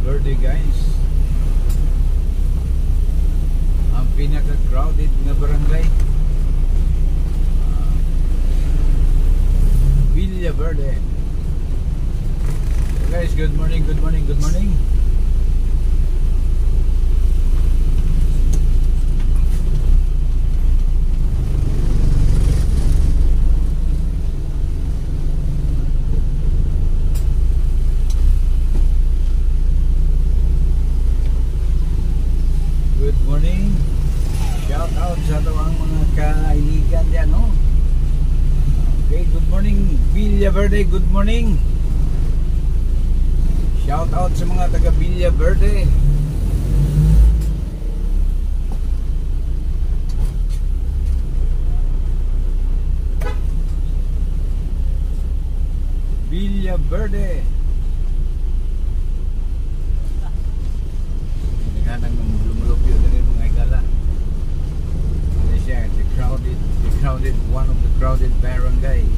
Verde guys, ang pinaka-crowded na barangay, Villa Verde. Guys, good morning, good morning, good morning. Good morning. Shout out sa ang mga kaibigan dyan, no? Okay, good morning Villa Verde, good morning. Shout out sa mga taga Villa Verde. Villa Verde. Naghanang lumulupyo na rin mga igala. Ano siya, the crowded, one of the crowded barangay.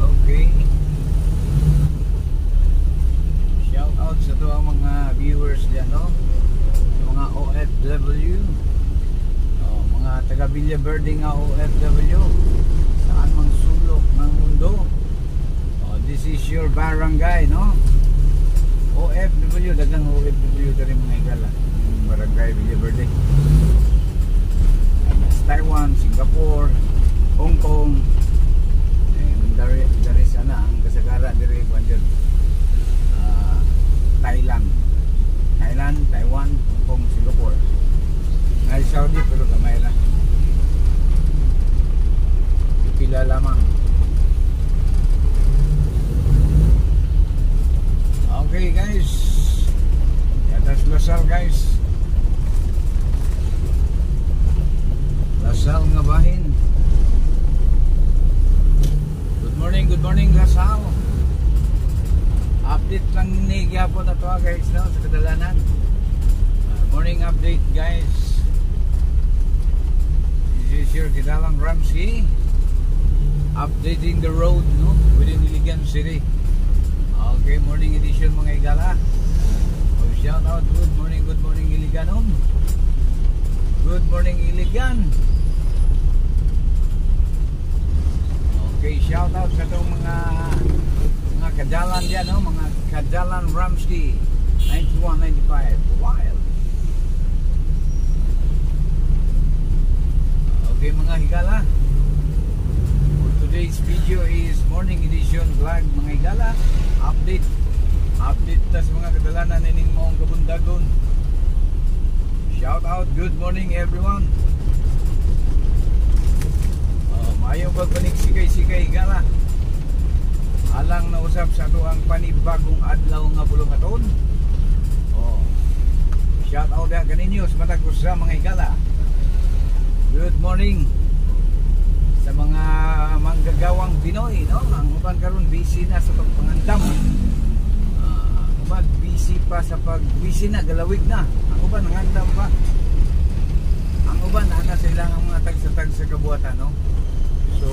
Okay. Shout out sa to ang mga viewers dyan, no? Mga OFW. Mga taga Villa Verde nga OFW. Saan mang sulok ng mundo. This is your barangay, no? OFW, dagang OFW na rin mga igala. Barangay Villa Verde. Taiwan, Singapore, Hong Kong, and dari sana ang kasagara dari Thailand, Taiwan, Hong Kong, Singapore. Ngay Saudi pero kamay lang. Pila lamang. Okay guys, atas Lasal guys, Lasal nga bahin. Good morning Lasal. Update lang ni gyapon na to guys, no, sa kadalanan. Morning update guys. This is your Kidalang Ramsey updating the road, no, within Iligan City. Okay, morning edition mga igala. Shout out, good morning Iliganon. Good morning Iligan. Okay, shout out sa itong mga kadalan dyan, no? Mga kadalan Ramsey 91-95 wild. Okay mga higala, for today's video is morning edition vlog mga higala. Update tas mga kadalanan ining maong kabundagon. Shout out, good morning everyone. Mayong pagpanik sikay higala. Alang na usap sa ito ang panibagong adlaw nga bulungaton. Shout out ya kaninyo sa matag usa mga higala. Good morning sa mga manggagawang Pinoy, no? Ang uban karon busy na sa pagpangandam. Uban busy pa sa busy na, galawig na. Ang uban nangandam pa. Ang uban ana sa ilang mga tag sa kabuhatan, no? So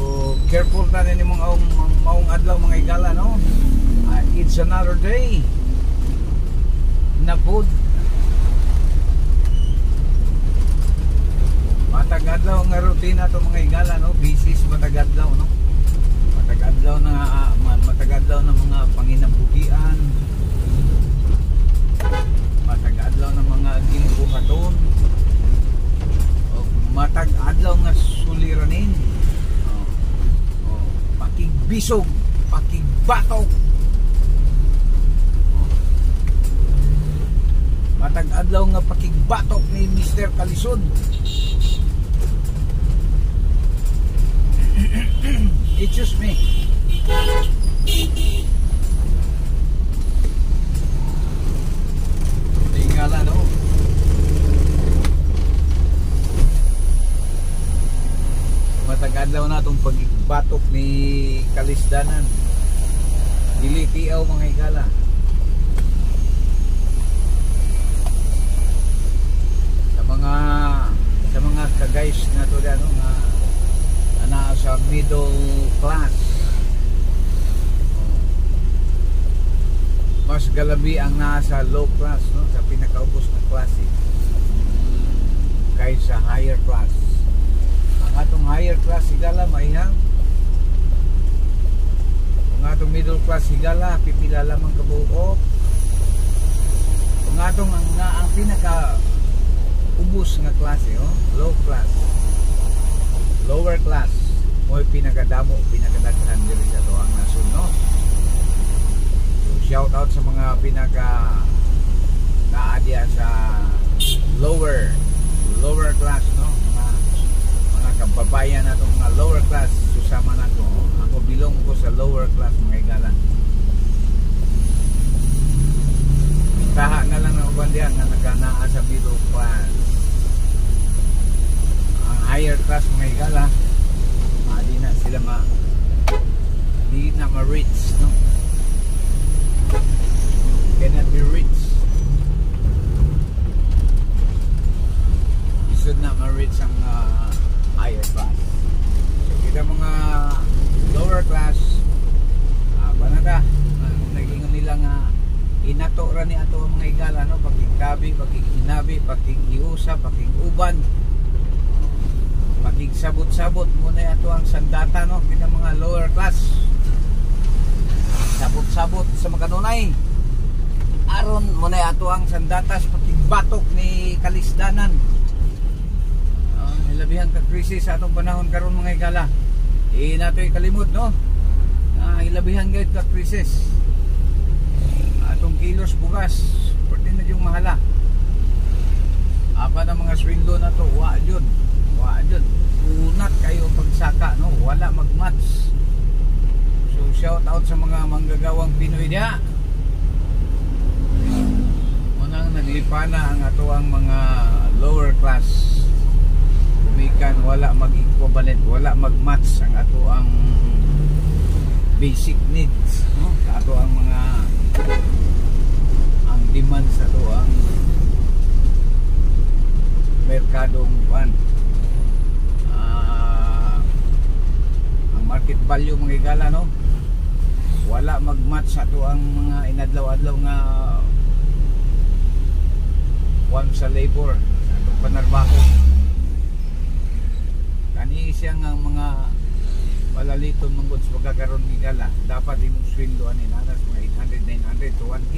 careful ta ni mga maong adlaw mga igala, no? It's another day na food. Matagadlaw nga rutina to mga igala, no? Busy sa matagadlaw, no? Matagadlaw na mga panginambugian. Matagadlaw na mga ginbuhaton. Matagadlaw nga suliranin. Pakigbisog, pakigbatok. Matagadlaw nga pakigbatok ni Mr. Kalisod. Excuse me. Tingala, no? Matagadlaw na itong pagbatok ni Kalisdanan. Dili tiaw mga igala. Sa mga sa mga ka-guys na to ano nga sa middle class. Mas galabi ang nasa low class, no, sa pinakaubos na klase kaysa higher class. Ang atong higher class higala maihang, ang atong middle class higala pipila lamang kabuok, ang atong ang pinaka ubos nga klase, oh, low class, lower class mo pinakadamo, pinakadaghan diri sa tuang nasod, no. So shout out sa mga pinaka naadya sa lower class, no, mga kababayan nato mga lower class. Susama nato, ako bilong ko sa lower class mga igala. Taha na lang ng uban diyan nga naganaa sa middle class. Ang higher class mga igala, di na sila di na ma-reach, no? Cannot be reached. You should not ma-reach ang higher class. So kita mga lower class, banata naging nila nga inato ra ni ato ang mga igala, no? Pagkikabi, pagkikinabi, pagkikiusa, pagkikuban, pagigsabot-sabot muna ato ang sandata, no, kita mga lower class. Sabot-sabot sa makanunay aron muna ato ang sandatas pagigbatok ni kalisdanan. Hilabihan ka krisis sa atong panahon karon mga igala. Natoy kalimod, no, hilabihan gayud ka krisis. Atong kilos bugas pwede na yung mahala. Apa na mga sweldo na to, wa jud unat kayo pagsaka, no, wala magmatch. So shout out sa mga manggagawang Pinoy diha. Munang naglipana ang ato ang mga lower class, kumikan wala mag-equivalent, wala magmatch ang ato ang basic needs, no, sa ato ang mga ang demand sa ato ang merkadong pan. Market value mga igala, no, wala magmatch sa to ang mga inadlaw-adlaw nga one sa labor sa atong panarbaho. Kani siya nga mga malaliton mangod sa pagkakaroon ng igala, dapat imong sweldo ani nanas mga 800, 900 to 1K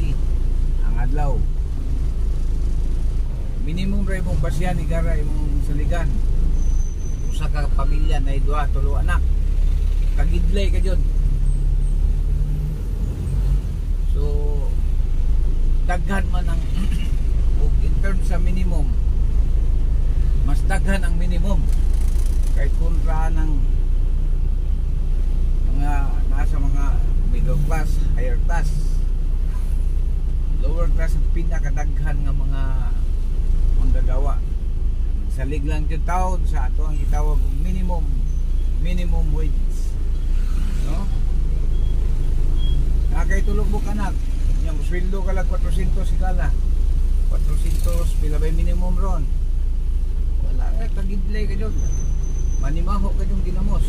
ang adlaw. Minimum ra imong basyan igara imong saligan. Usa ka pamilya na 2-3 anak, kagidlay ka dyan. So daghan man ang in terms sa minimum, mas daghan ang minimum kahit kontra ng mga nasa mga middle class, higher class. Lower class ang pinakadaghan nga mga manggagawa. Salig lang yung taon sa ato ang itawag minimum wage, no? Nakay tulog mo kanak, yung sweldo ka lang 400 sigala, 400 pila ba minimum ron? Wala, kagidlay ka dyan, manimaho ka dyan ginamos,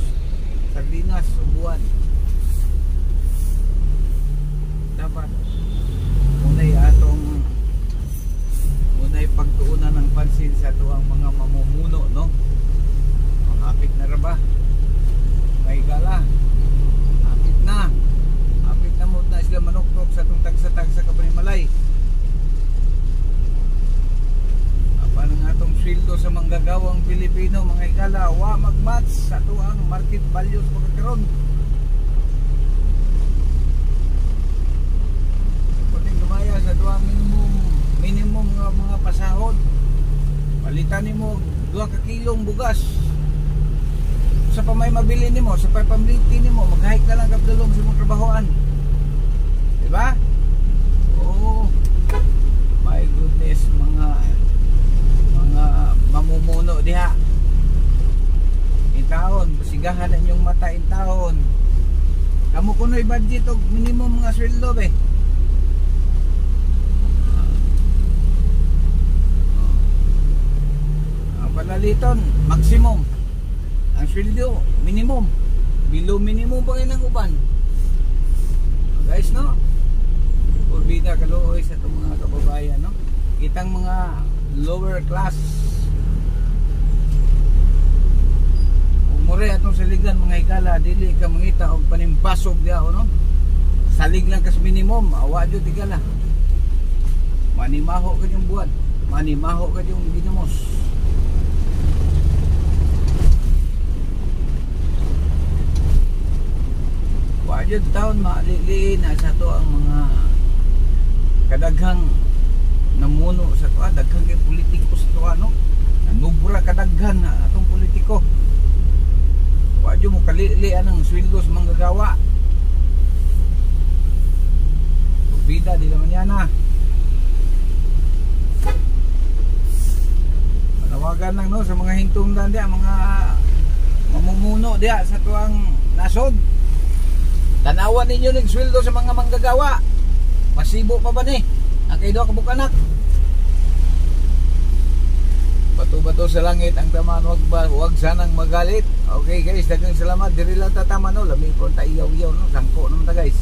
sardinas, ubuan. Dapat munay pagtuunan ng pansin sa ito ang mga mamumuno, no? Hapit na ra ba? May gala. Hapit na mo na sila manuktok sa itong tagsa-tag sa Kapanimalay. Apa ng atong sweldo sa manggagawang Pilipino mga igala, wa magmatch sa ito ang market values pagkakaroon. Pwedeng lumaya sa ito ang minimum nga mga pasahod. Palitan nimo 2 ka kilong bugas. Sa pa may mabili nimo, sa pa pamliti nimo, mag-hike na lang kapdalong sa mong trabahoan. Diba? Oh, my goodness, mga mamumuno diha. Taon, basigahan na inyong mata in taon. Kamu kuno'y budget og minimum mga sweldo be. Ang palaliton maximum. Ang sweldo minimum. Below minimum pa kayo ng uban. Guys, no? Purbida kaluoy sa itong mga kababayan, no? Kitang mga lower class. Umure atong saligan mga higala, dili ka mangita og panimbasog diha, no? Salig lang kas minimum, awa jud higala. Manimaho ka yung buwan, manimaho ka yung ginamos. Wajud taon maaliliin na sa to ang mga kadaghang namuno sa to, daghang kay politiko sa to, no? Nanubra kadaghan na atong politiko. Wajud mo kalilian ang sweldo sa manggagawa. Bida di naman yan na. Manawagan lang, no, sa mga hintungdan diya, mga mamumuno diya sa tuang nasod. Tanawan ninyo ng sweldo sa mga manggagawa. Masibo pa ba ni? Akay daw kabukanak. Bato-bato sa langit ang taman, wag sanang magalit. Okay guys, daghang salamat. Diri lang tataman, no. Lami po ta iyaw-iyaw, no. Sangko naman ta guys.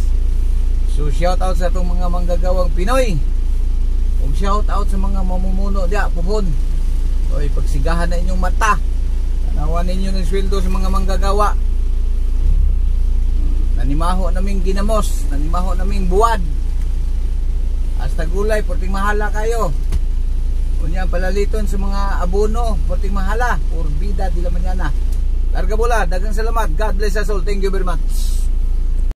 So shout out sa itong mga manggagawang Pinoy. Ug shout out sa mga mamumuno diya, puhon. Oy, pagsigahan na inyong mata. Tanawan ninyo ng sweldo sa mga manggagawa. Nanimaho naming ginamos, nanimaho naming buwad. Hasta gulay, porting mahala kayo. Kunya palaliton sa mga abono, porting mahala. Purbida di laman yan na. Larga bola, daghang salamat. God bless us all. Thank you very much.